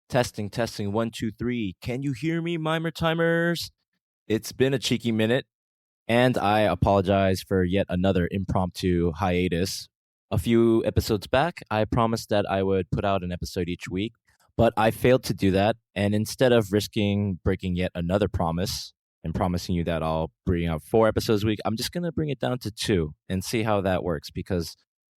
Testing, testing, one, two, three. Can you hear me, mimer timers? It's been a cheeky minute, and I apologize for yet another impromptu hiatus. A few episodes back, I promised that I would put out an episode each week, but I failed to do that. And instead of risking breaking yet another promise and promising you that I'll bring out 4 episodes a week, I'm just going to bring it down to 2 and see how that works. Because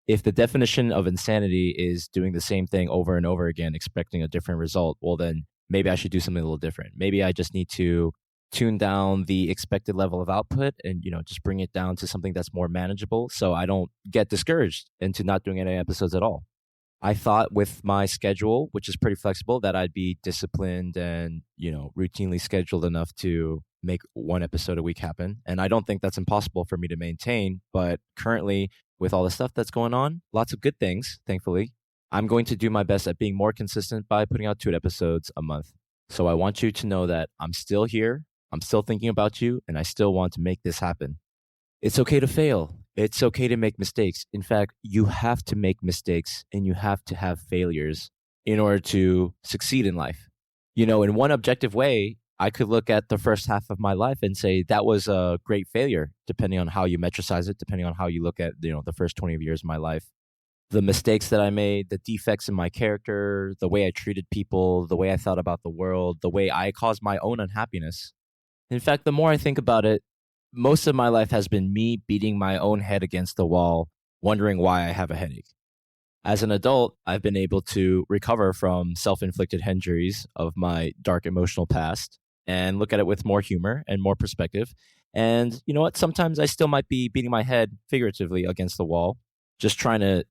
if the definition of insanity is doing the same thing over and over again, expecting a different result, well, then maybe I should do something a little different. Maybe I just need to tune down the expected level of output and just bring it down to something that's more manageable so I don't get discouraged into not doing any episodes at all. I thought with my schedule, which is pretty flexible, that I'd be disciplined and routinely scheduled enough to make 1 episode a week happen. And I don't think that's impossible for me to maintain, but currently with all the stuff that's going on, lots of good things, thankfully, I'm going to do my best at being more consistent by putting out 2 episodes a month. So I want you to know that I'm still here. I'm still thinking about you, and I still want to make this happen. It's okay to fail. It's okay to make mistakes. In fact, you have to make mistakes and you have to have failures in order to succeed in life. In one objective way, I could look at the first half of my life and say that was a great failure, depending on how you metricize it, depending on how you look at the first 20 years of my life. The mistakes that I made, the defects in my character, the way I treated people, the way I thought about the world, the way I caused my own unhappiness. In fact, the more I think about it, most of my life has been me beating my own head against the wall, wondering why I have a headache. As an adult, I've been able to recover from self-inflicted injuries of my dark emotional past and look at it with more humor and more perspective. And you know what? Sometimes I still might be beating my head figuratively against the wall, just trying to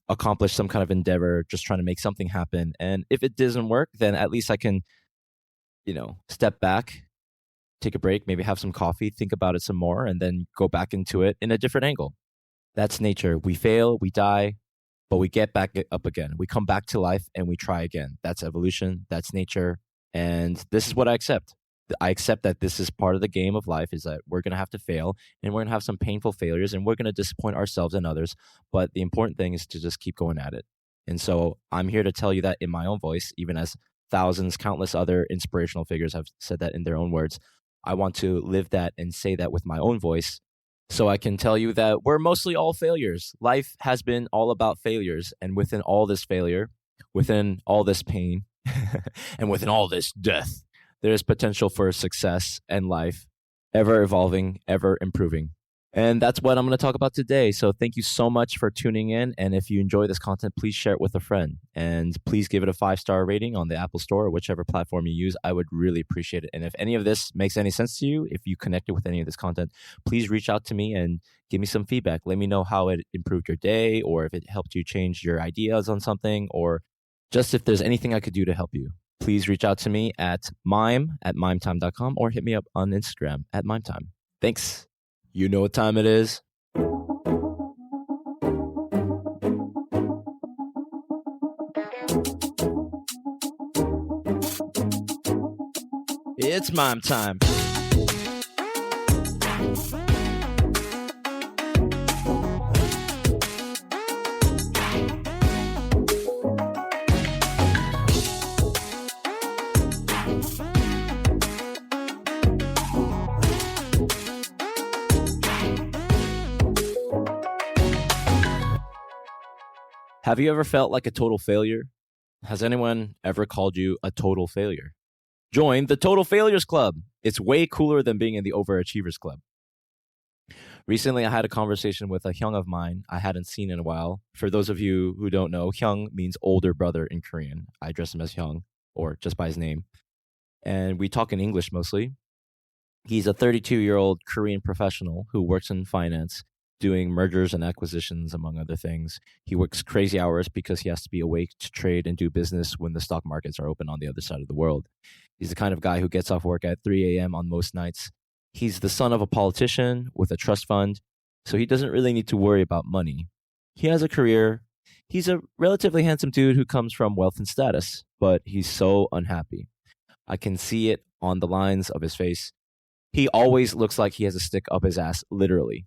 accomplish some kind of endeavor, just trying to make something happen. And if it doesn't work, then at least I can, step back, take a break, maybe have some coffee, think about it some more, and then go back into it in a different angle. That's nature. We fail, we die, but we get back up again. We come back to life and we try again. That's evolution. That's nature. And this is what I accept. I accept that this is part of the game of life, is that we're going to have to fail and we're going to have some painful failures and we're going to disappoint ourselves and others. But the important thing is to just keep going at it. And so I'm here to tell you that in my own voice, even as thousands, countless other inspirational figures have said that in their own words. I want to live that and say that with my own voice so I can tell you that we're mostly all failures. Life has been all about failures. And within all this failure, within all this pain, and within all this death, there is potential for success and life, ever evolving, ever improving. And that's what I'm going to talk about today. So thank you so much for tuning in. And if you enjoy this content, please share it with a friend. And please give it a 5-star rating on the Apple Store or whichever platform you use. I would really appreciate it. And if any of this makes any sense to you, if you connected with any of this content, please reach out to me and give me some feedback. Let me know how it improved your day, or if it helped you change your ideas on something, or just if there's anything I could do to help you. Please reach out to me at mime@mimetime.com or hit me up on Instagram at mimetime. Thanks. You know what time it is. It's mime time. Have you ever felt like a total failure? Has anyone ever called you a total failure? Join the Total Failures Club. It's way cooler than being in the Overachievers Club. Recently, I had a conversation with a hyung of mine I hadn't seen in a while. For those of you who don't know, hyung means older brother in Korean. I address him as hyung, or just by his name. And we talk in English mostly. He's a 32-year-old Korean professional who works in finance, doing mergers and acquisitions, among other things. He works crazy hours because he has to be awake to trade and do business when the stock markets are open on the other side of the world. He's the kind of guy who gets off work at 3 a.m. on most nights. He's the son of a politician with a trust fund, so he doesn't really need to worry about money. He has a career. He's a relatively handsome dude who comes from wealth and status, but he's so unhappy. I can see it on the lines of his face. He always looks like he has a stick up his ass, literally.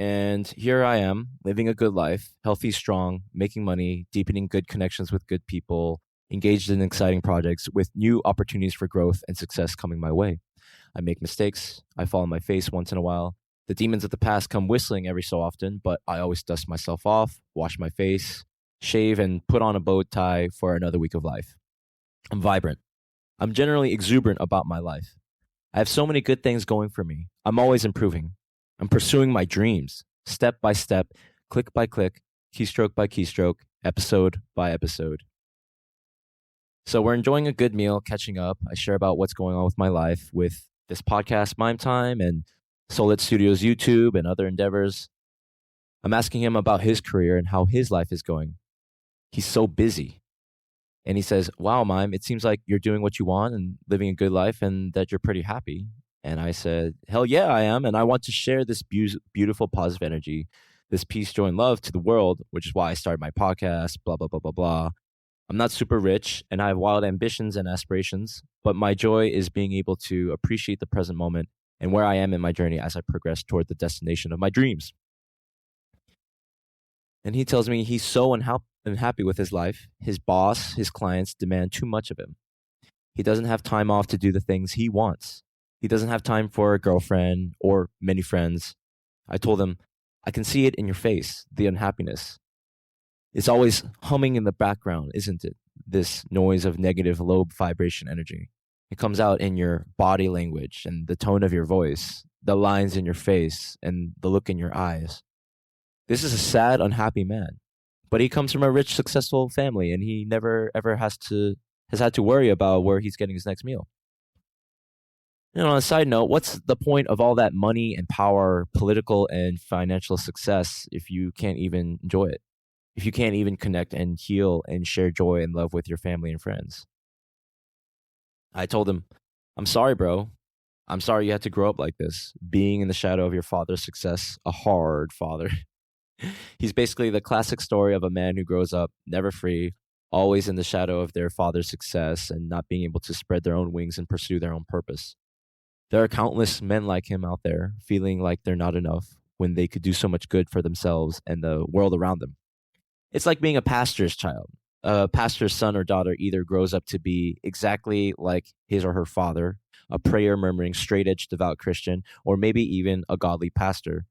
And here I am, living a good life, healthy, strong, making money, deepening good connections with good people, engaged in exciting projects with new opportunities for growth and success coming my way. I make mistakes. I fall on my face once in a while. The demons of the past come whistling every so often, but I always dust myself off, wash my face, shave, and put on a bow tie for another week of life. I'm vibrant. I'm generally exuberant about my life. I have so many good things going for me. I'm always improving. I'm pursuing my dreams, step by step, click by click, keystroke by keystroke, episode by episode. So we're enjoying a good meal, catching up. I share about what's going on with my life with this podcast, Mime Time, and Solid Studios YouTube and other endeavors. I'm asking him about his career and how his life is going. He's so busy. And he says, wow, Mime, it seems like you're doing what you want and living a good life and that you're pretty happy. And I said, hell yeah, I am. And I want to share this beautiful positive energy, this peace, joy, and love to the world, which is why I started my podcast, blah, blah, blah, blah, blah. I'm not super rich and I have wild ambitions and aspirations, but my joy is being able to appreciate the present moment and where I am in my journey as I progress toward the destination of my dreams. And he tells me he's so unhappy with his life. His boss, his clients demand too much of him. He doesn't have time off to do the things he wants. He doesn't have time for a girlfriend or many friends. I told him, I can see it in your face, the unhappiness. It's always humming in the background, isn't it? This noise of negative low vibration energy. It comes out in your body language and the tone of your voice, the lines in your face and the look in your eyes. This is a sad, unhappy man, but he comes from a rich, successful family and he never ever has had to worry about where he's getting his next meal. And on a side note, what's the point of all that money and power, political and financial success if you can't even enjoy it? If you can't even connect and heal and share joy and love with your family and friends? I told him, I'm sorry, bro. I'm sorry you had to grow up like this, being in the shadow of your father's success, a hard father. He's basically the classic story of a man who grows up never free, always in the shadow of their father's success and not being able to spread their own wings and pursue their own purpose. There are countless men like him out there feeling like they're not enough when they could do so much good for themselves and the world around them. It's like being a pastor's child. A pastor's son or daughter either grows up to be exactly like his or her father, a prayer-murmuring, straight-edge, devout Christian, or maybe even a godly pastor,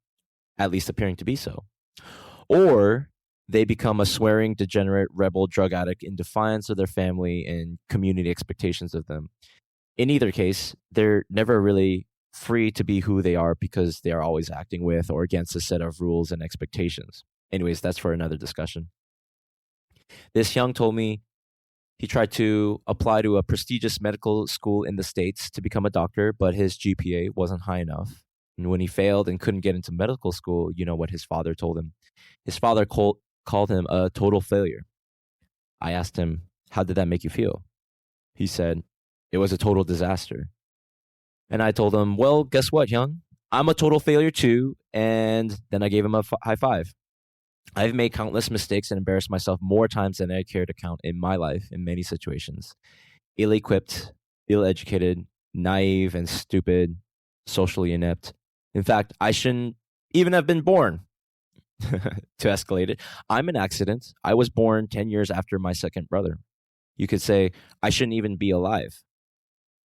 at least appearing to be so. Or they become a swearing, degenerate, rebel, drug addict in defiance of their family and community expectations of them. In either case, they're never really free to be who they are because they are always acting with or against a set of rules and expectations. Anyways, that's for another discussion. This Hyung told me he tried to apply to a prestigious medical school in the States to become a doctor, but his GPA wasn't high enough. And when he failed and couldn't get into medical school, you know what his father told him? His father called him a total failure. I asked him, how did that make you feel? He said, it was a total disaster. And I told him, well, guess what, Hyung? I'm a total failure too. And then I gave him a high five. I've made countless mistakes and embarrassed myself more times than I care to count in my life in many situations. Ill-equipped, ill-educated, naive and stupid, socially inept. In fact, I shouldn't even have been born. To escalate it, I'm an accident. I was born 10 years after my second brother. You could say I shouldn't even be alive.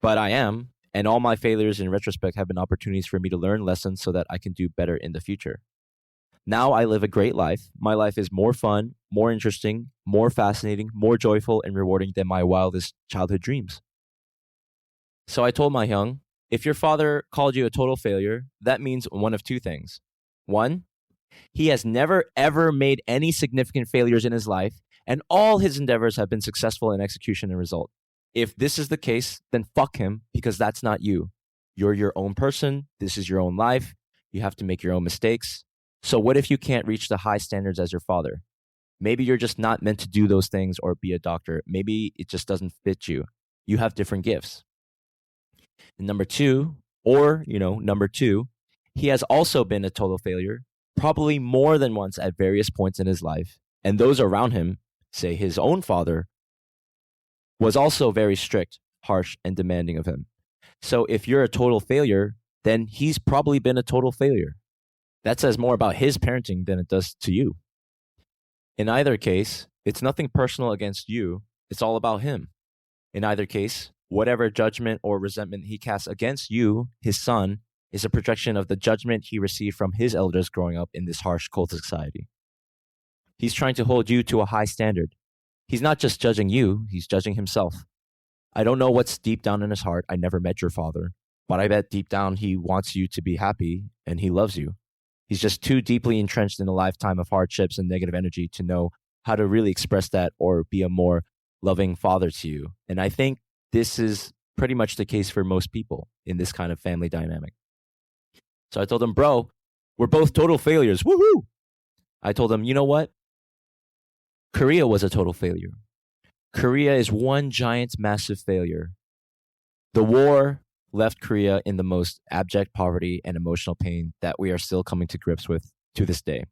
But I am, and all my failures in retrospect have been opportunities for me to learn lessons so that I can do better in the future. Now I live a great life. My life is more fun, more interesting, more fascinating, more joyful and rewarding than my wildest childhood dreams. So I told my Hyung, if your father called you a total failure, that means one of two things. One, he has never ever made any significant failures in his life, and all his endeavors have been successful in execution and result. If this is the case, then fuck him, because that's not you. You're your own person. This is your own life. You have to make your own mistakes. So what if you can't reach the high standards as your father? Maybe you're just not meant to do those things or be a doctor. Maybe it just doesn't fit you. You have different gifts. And number two, he has also been a total failure, probably more than once at various points in his life. And those around him, say his own father, was also very strict, harsh, and demanding of him. So if you're a total failure, then he's probably been a total failure. That says more about his parenting than it does to you. In either case, it's nothing personal against you. It's all about him. In either case, whatever judgment or resentment he casts against you, his son, is a projection of the judgment he received from his elders growing up in this harsh cultic society. He's trying to hold you to a high standard. He's not just judging you, he's judging himself. I don't know what's deep down in his heart. I never met your father, but I bet deep down he wants you to be happy and he loves you. He's just too deeply entrenched in a lifetime of hardships and negative energy to know how to really express that or be a more loving father to you. And I think this is pretty much the case for most people in this kind of family dynamic. So I told him, bro, we're both total failures. Woohoo! I told him, you know what? Korea was a total failure. Korea is one giant, massive failure. The war left Korea in the most abject poverty and emotional pain that we are still coming to grips with to this day.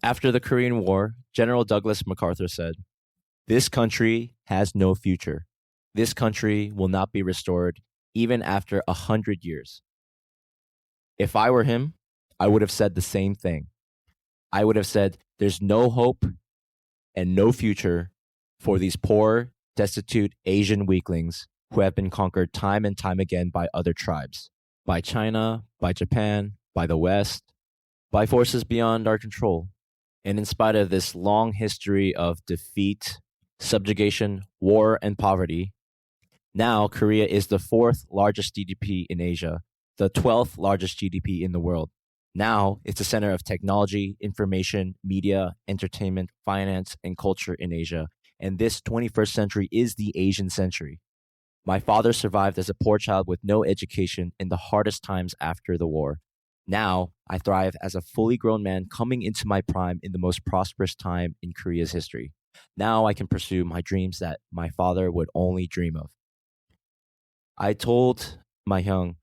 After the Korean War, General Douglas MacArthur said, "This country has no future. This country will not be restored even after 100 years." If I were him, I would have said the same thing. I would have said, there's no hope and no future for these poor, destitute Asian weaklings who have been conquered time and time again by other tribes, by China, by Japan, by the West, by forces beyond our control. And in spite of this long history of defeat, subjugation, war, and poverty, now Korea is the 4th largest GDP in Asia, the 12th largest GDP in the world. Now it's a center of technology, information, media, entertainment, finance, and culture in Asia. And this 21st century is the Asian century. My father survived as a poor child with no education in the hardest times after the war. Now I thrive as a fully grown man coming into my prime in the most prosperous time in Korea's history. Now I can pursue my dreams that my father would only dream of. I told my hyung,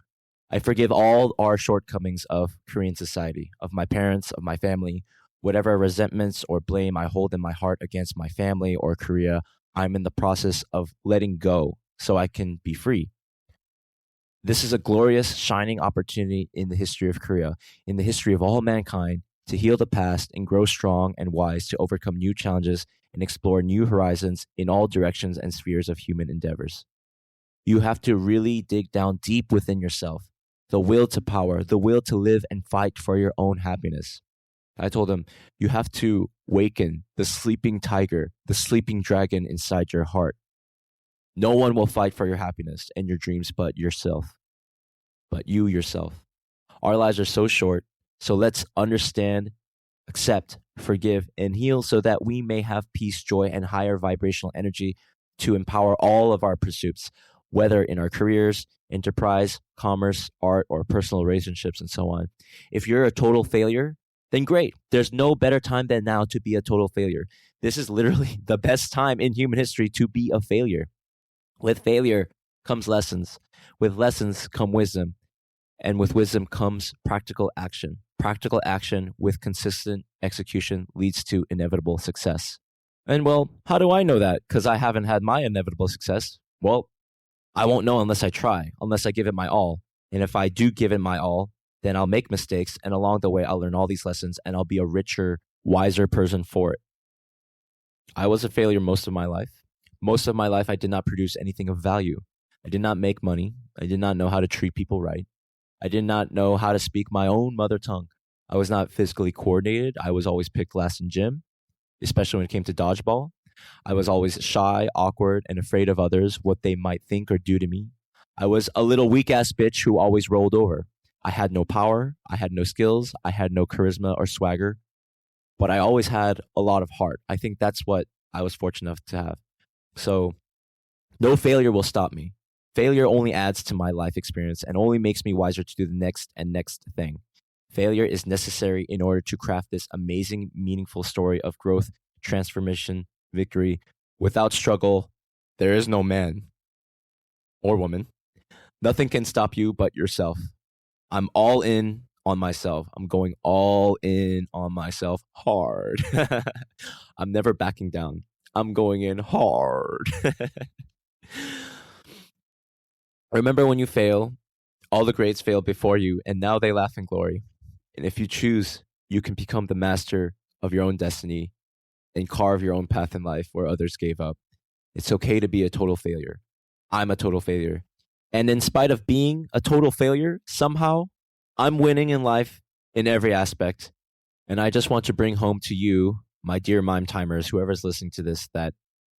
I forgive all our shortcomings of Korean society, of my parents, of my family. Whatever resentments or blame I hold in my heart against my family or Korea, I'm in the process of letting go so I can be free. This is a glorious, shining opportunity in the history of Korea, in the history of all mankind, to heal the past and grow strong and wise to overcome new challenges and explore new horizons in all directions and spheres of human endeavors. You have to really dig down deep within yourself. The will to power, the will to live and fight for your own happiness. I told him, you have to waken the sleeping tiger, the sleeping dragon inside your heart. No one will fight for your happiness and your dreams but yourself, but you yourself. Our lives are so short, so let's understand, accept, forgive, and heal so that we may have peace, joy, and higher vibrational energy to empower all of our pursuits, whether in our careers, enterprise, commerce, art, or personal relationships, and so on. If you're a total failure, then great. There's no better time than now to be a total failure. This is literally the best time in human history to be a failure. With failure comes lessons. With lessons come wisdom. And with wisdom comes practical action. Practical action with consistent execution leads to inevitable success. And well, how do I know that? Because I haven't had my inevitable success. Well, I won't know unless I try, unless I give it my all. And if I do give it my all, then I'll make mistakes. And along the way, I'll learn all these lessons and I'll be a richer, wiser person for it. I was a failure most of my life. Most of my life, I did not produce anything of value. I did not make money. I did not know how to treat people right. I did not know how to speak my own mother tongue. I was not physically coordinated. I was always picked last in gym, especially when it came to dodgeball. I was always shy, awkward, and afraid of others, what they might think or do to me. I was a little weak-ass bitch who always rolled over. I had no power. I had no skills. I had no charisma or swagger. But I always had a lot of heart. I think that's what I was fortunate enough to have. So no failure will stop me. Failure only adds to my life experience and only makes me wiser to do the next and next thing. Failure is necessary in order to craft this amazing, meaningful story of growth, transformation, victory. Without struggle, there is no man or woman. Nothing can stop you but yourself. I'm all in on myself. I'm going all in on myself hard. I'm never backing down. I'm going in hard. Remember when you fail, all the greats failed before you, and now they laugh in glory. And if you choose, you can become the master of your own destiny and carve your own path in life where others gave up. It's okay to be a total failure. I'm a total failure. And in spite of being a total failure, somehow I'm winning in life in every aspect. And I just want to bring home to you, my dear mime timers, whoever's listening to this, that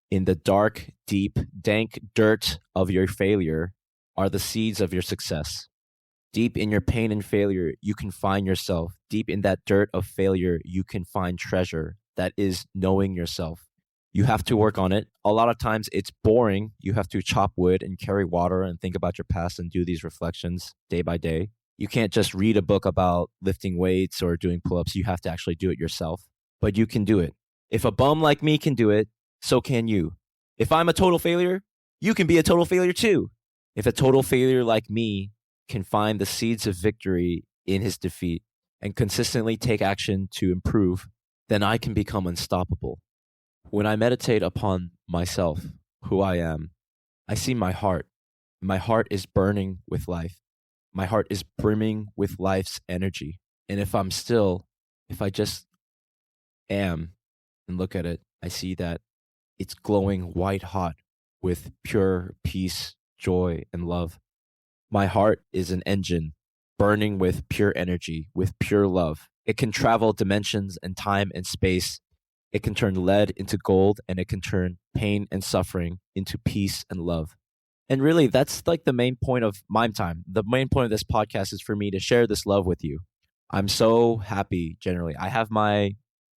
in the dark, deep, dank dirt of your failure are the seeds of your success. Deep in your pain and failure, you can find yourself. Deep in that dirt of failure, you can find treasure. That is knowing yourself. You have to work on it. A lot of times it's boring. You have to chop wood and carry water and think about your past and do these reflections day by day. You can't just read a book about lifting weights or doing pull-ups. You have to actually do it yourself. But you can do it. If a bum like me can do it, so can you. If I'm a total failure, you can be a total failure too. If a total failure like me can find the seeds of victory in his defeat and consistently take action to improve, then I can become unstoppable. When I meditate upon myself, who I am, I see my heart. My heart is burning with life. My heart is brimming with life's energy. And if I'm still, if I just am and look at it, I see that it's glowing white hot with pure peace, joy, and love. My heart is an engine burning with pure energy, with pure love. It can travel dimensions and time and space. It can turn lead into gold, and it can turn pain and suffering into peace and love. And really, that's like the main point of Mime Time. The main point of this podcast is for me to share this love with you. I'm so happy generally. I have my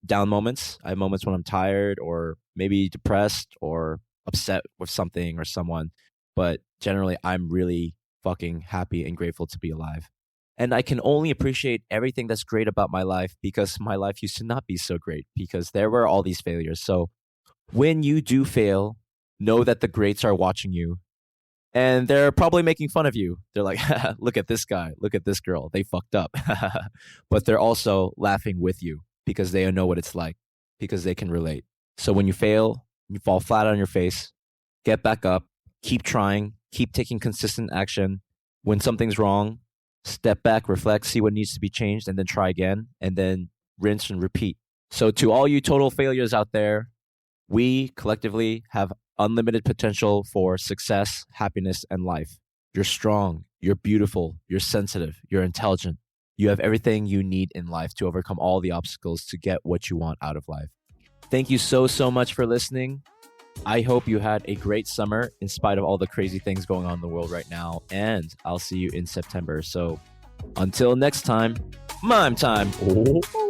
down moments. I have moments when I'm tired or maybe depressed or upset with something or someone. But generally, I'm really fucking happy and grateful to be alive. And I can only appreciate everything that's great about my life because my life used to not be so great because there were all these failures. So when you do fail, know that the greats are watching you and they're probably making fun of you. They're like, look at this guy, look at this girl. They fucked up. But they're also laughing with you because they know what it's like, because they can relate. So when you fail, you fall flat on your face, get back up, keep trying, keep taking consistent action. When something's wrong, step back, reflect, see what needs to be changed, and then try again, and then rinse and repeat. So to all you total failures out there, we collectively have unlimited potential for success, happiness, and life. You're strong, you're beautiful, you're sensitive, you're intelligent. You have everything you need in life to overcome all the obstacles to get what you want out of life. Thank you so much for listening. I hope you had a great summer in spite of all the crazy things going on in the world right now. And I'll see you in September. So until next time, Mime Time. Oh.